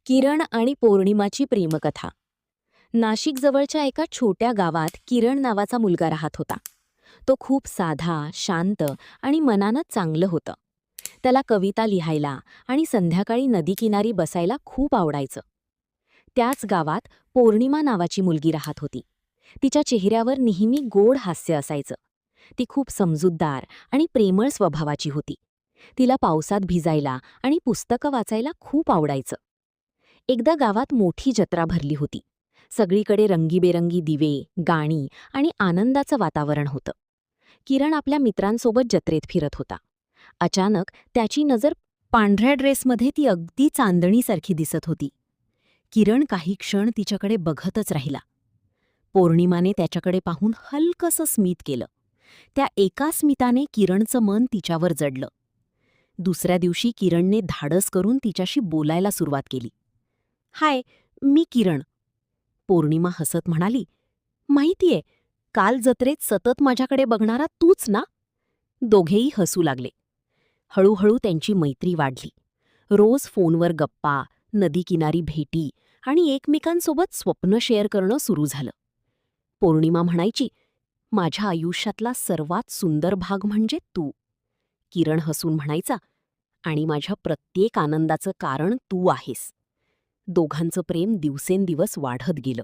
किरण आणि पौर्णिमाची प्रेमकथा. नाशिक जवळच्या एका छोट्या गावात किरण नावाचा मुलगा राहत होता. तो खूप साधा, शांत आणि मनानं चांगलं होतं. त्याला कविता लिहायला आणि संध्याकाळी नदीकिनारी बसायला खूप आवडायचं. त्याच गावात पौर्णिमा नावाची मुलगी राहत होती. तिच्या चेहऱ्यावर नेहमी गोड हास्य असायचं. ती खूप समजूतदार आणि प्रेमळ स्वभावाची होती. तिला पावसात भिजायला आणि पुस्तकं वाचायला खूप आवडायचं. एकदा गावात मोठी जत्रा भरली होती. सगळीकडे रंगीबेरंगी दिवे, गाणी आणि आनंदाचं वातावरण होतं. किरण आपल्या मित्रांसोबत जत्रेत फिरत होता. अचानक त्याची नजर पांढऱ्या ड्रेसमध्ये ती अगदी चांदणीसारखी दिसत होती. किरण काही क्षण तिच्याकडे बघतच राहिला. पौर्णिमाने त्याच्याकडे पाहून हलकसं स्मित केलं. त्या एका स्मिताने किरणचं मन तिच्यावर जडलं. दुसऱ्या दिवशी किरणने धाडस करून तिच्याशी बोलायला सुरुवात केली. "हाय, मी किरण." पौर्णिमा हसत म्हणाली, "माहितीये, काल जत्रेत सतत माझ्याकडे बघणारा तूच ना?" दोघेही हसू लागले. हळूहळू त्यांची मैत्री वाढली. रोज फोनवर गप्पा, नदीकिनारी भेटी आणि एकमेकांसोबत स्वप्न शेअर करणं सुरू झालं. पौर्णिमा म्हणायची, "माझ्या आयुष्यातला सर्वात सुंदर भाग म्हणजे तू." किरण हसून म्हणायचा, "आणि माझ्या प्रत्येक आनंदाचं कारण तू आहेस." दोघांचं प्रेम दिवसेंदिवस वाढत गेलं.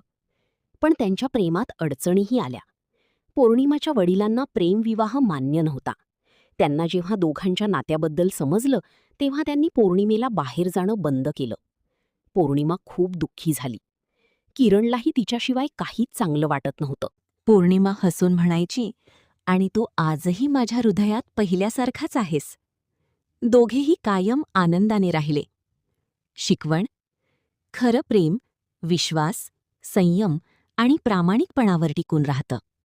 पण त्यांच्या प्रेमात अडचणीही आल्या. पौर्णिमाच्या वडिलांना प्रेमविवाह मान्य नव्हता. त्यांना जेव्हा दोघांच्या नात्याबद्दल समजलं, तेव्हा त्यांनी पौर्णिमेला बाहेर जाणं बंद केलं. पौर्णिमा खूप दुःखी झाली. किरणलाही तिच्याशिवाय काहीच चांगलं वाटत नव्हतं. पौर्णिमा हसून म्हणायची, "आणि तू आजही माझ्या हृदयात पहिल्यासारखाच आहेस." दोघेही कायम आनंदाने राहिले. शिकवण: खरं प्रेम विश्वास, संयम आणि प्रामाणिकपणावर टिकून राहतं.